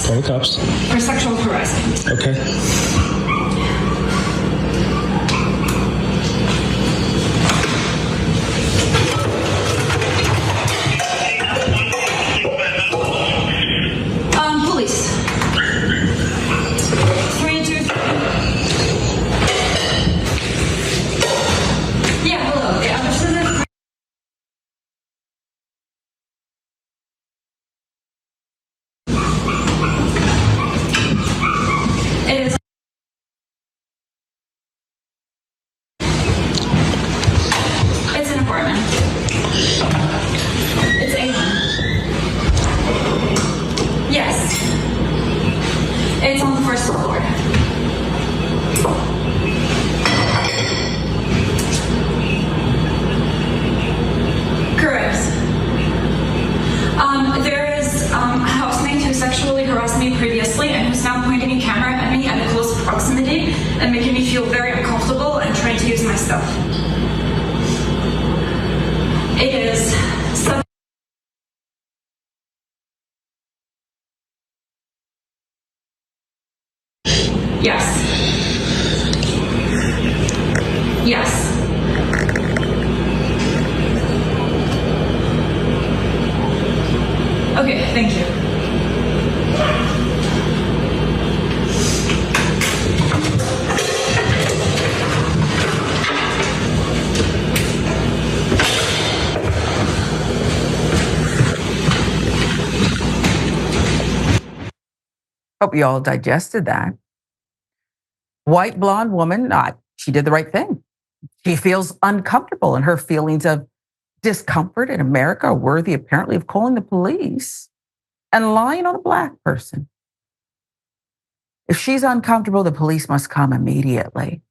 Call the cops. For sexual harassment. Okay. Police. 323. Yeah, hello. The officer. It is. It's an apartment. It's A1. Yes. It's on the first floor. Correct. There is a housemate who sexually harassed me previously and who's now pointing a camera at me at a close proximity and making me feel very uncomfortable and trying to use my stuff. It is yes. Yes. Okay, thank you. Hope you all digested that. White blonde woman, she did the right thing. She feels uncomfortable, and her feelings of discomfort in America are worthy, apparently, of calling the police and lying on a Black person. If she's uncomfortable, the police must come immediately.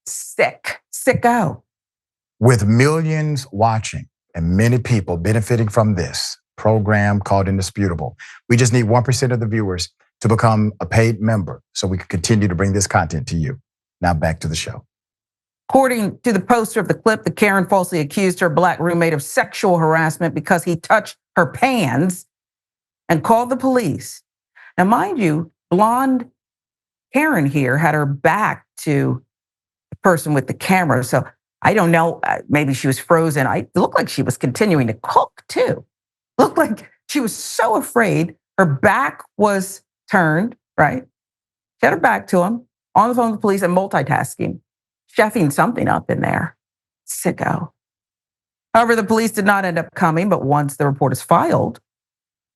Sicko. With millions watching and many people benefiting from this program called Indisputable, we just need 1% of the viewers to become a paid member so we can continue to bring this content to you. Now back to the show. According to the poster of the clip, the Karen falsely accused her Black roommate of sexual harassment because he touched her pants and called the police. Now, mind you, blonde Karen here had her back to the person with the camera. So I don't know, maybe she was frozen. It looked like she was continuing to cook too. Looked like she was so afraid. Her back was turned, right? She had her back to him, on the phone with the police and multitasking, chefing something up in there. Sicko. However, the police did not end up coming, but once the report is filed,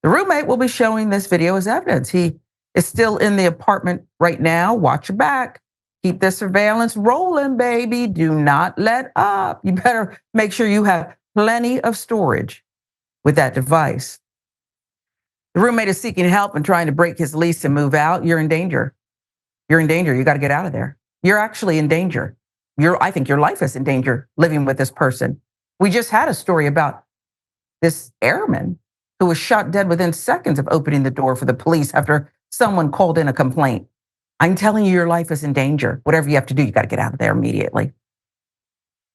the roommate will be showing this video as evidence. He is still in the apartment right now. Watch your back. Keep the surveillance rolling, baby. Do not let up. You better make sure you have plenty of storage with that device. The roommate is seeking help and trying to break his lease and move out. You're in danger. You're in danger. You got to get out of there. You're actually in danger. I think your life is in danger living with this person. We just had a story about this airman who was shot dead within seconds of opening the door for the police after someone called in a complaint. I'm telling you, your life is in danger. Whatever you have to do, you got to get out of there immediately.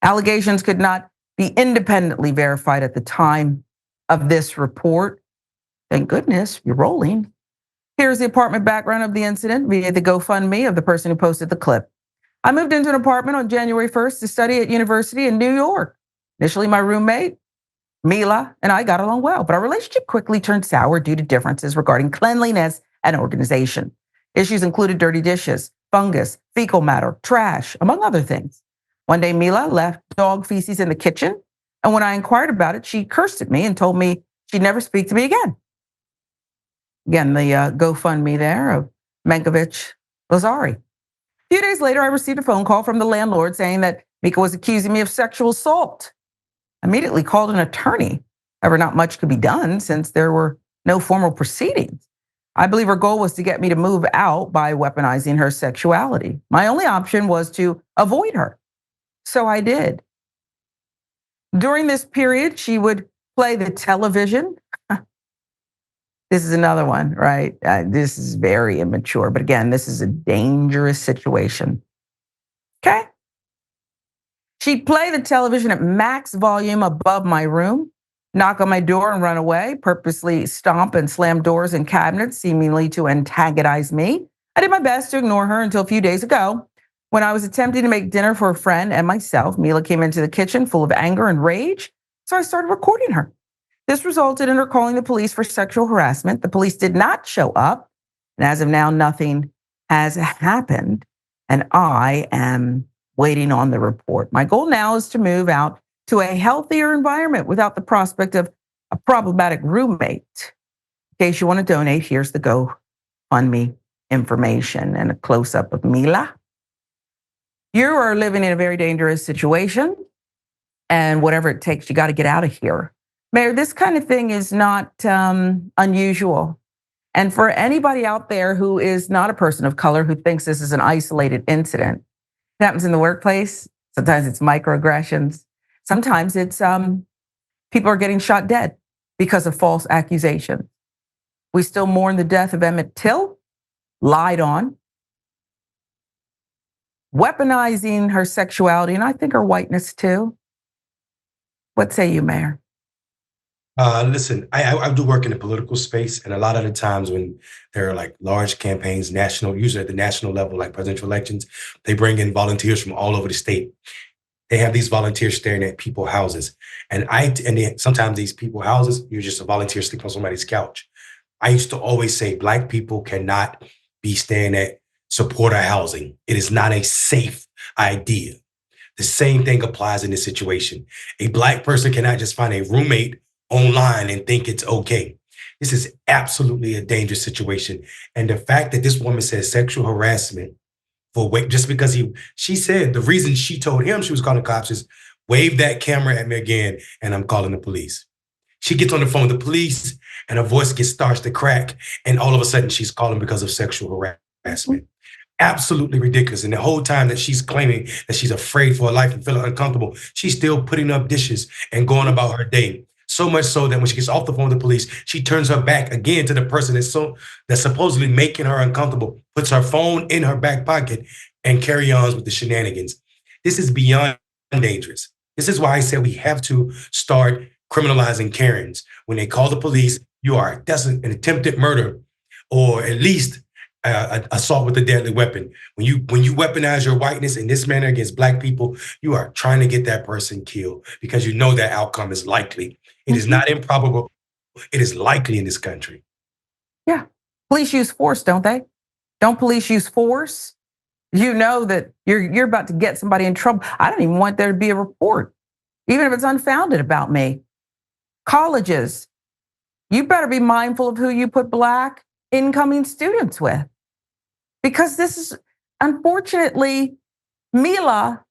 Allegations could not be independently verified at the time of this report. Thank goodness, you're rolling. Here's the apartment background of the incident via the GoFundMe of the person who posted the clip. I moved into an apartment on January 1st to study at university in New York. Initially, my roommate, Mila, and I got along well, but our relationship quickly turned sour due to differences regarding cleanliness and organization. Issues included dirty dishes, fungus, fecal matter, trash, among other things. One day, Mila left dog feces in the kitchen, and when I inquired about it, she cursed at me and told me she'd never speak to me again. Again, the GoFundMe there of Mankovich Lazari. A few days later, I received a phone call from the landlord saying that Mika was accusing me of sexual assault. I immediately called an attorney. However, not much could be done since there were no formal proceedings. I believe her goal was to get me to move out by weaponizing her sexuality. My only option was to avoid her. So I did. During this period, she would play the television. This is another one, right? This is very immature, but again, this is a dangerous situation. Okay? She'd play the television at max volume above my room knock on my door and run away, purposely stomp and slam doors and cabinets, seemingly to antagonize me. I did my best to ignore her until a few days ago. When I was attempting to make dinner for a friend and myself, Mila came into the kitchen full of anger and rage, so I started recording her. This resulted in her calling the police for sexual harassment. The police did not show up, and as of now, nothing has happened, and I am waiting on the report. My goal now is to move out to a healthier environment without the prospect of a problematic roommate. In case you want to donate, here's the GoFundMe information and a close-up of Mila. You are living in a very dangerous situation, and whatever it takes, you got to get out of here. Mayor, this kind of thing is not unusual. And for anybody out there who is not a person of color who thinks this is an isolated incident, it happens in the workplace. Sometimes it's microaggressions. Sometimes it's people are getting shot dead because of false accusations. We still mourn the death of Emmett Till, lied on, weaponizing her sexuality, and I think her whiteness too. What say you, Mayor? Listen, I do work in the political space, and a lot of the times when there are like large campaigns, usually at the national level, like presidential elections, they bring in volunteers from all over the state. They have these volunteers staring at people's houses, and sometimes these people's houses, you're just a volunteer sleeping on somebody's couch. I used to always say Black people cannot be staying at supporter housing. It is not a safe idea. The same thing applies in this situation. A Black person cannot just find a roommate online and think it's okay. This is absolutely a dangerous situation. And the fact that this woman says sexual harassment just because she said the reason she told him she was calling the cops is wave that camera at me again and I'm calling the police. She gets on the phone with the police and her voice starts to crack. And all of a sudden she's calling because of sexual harassment. Absolutely ridiculous. And the whole time that she's claiming that she's afraid for her life and feeling uncomfortable, she's still putting up dishes and going about her day. So much so that when she gets off the phone with the police, she turns her back again to the person that's supposedly making her uncomfortable, puts her phone in her back pocket, and carry on with the shenanigans. This is beyond dangerous. This is why I said we have to start criminalizing Karens. When they call the police, that's an attempted murder, or at least assault with a deadly weapon. When you weaponize your whiteness in this manner against Black people, you are trying to get that person killed because you know that outcome is likely. It is not improbable. It is likely in this country. Yeah. Police use force, don't they? Don't police use force? You know that you're about to get somebody in trouble. I don't even want there to be a report, even if it's unfounded about me. Colleges, you better be mindful of who you put Black incoming students with. Because this is, unfortunately, Mila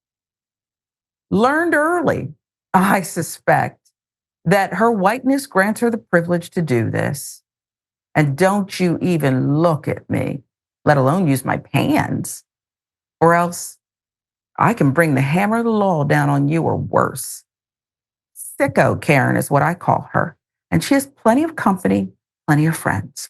learned early, I suspect, that her whiteness grants her the privilege to do this. And don't you even look at me, let alone use my hands, or else I can bring the hammer of the law down on you or worse. Sicko Karen is what I call her. And she has plenty of company, plenty of friends.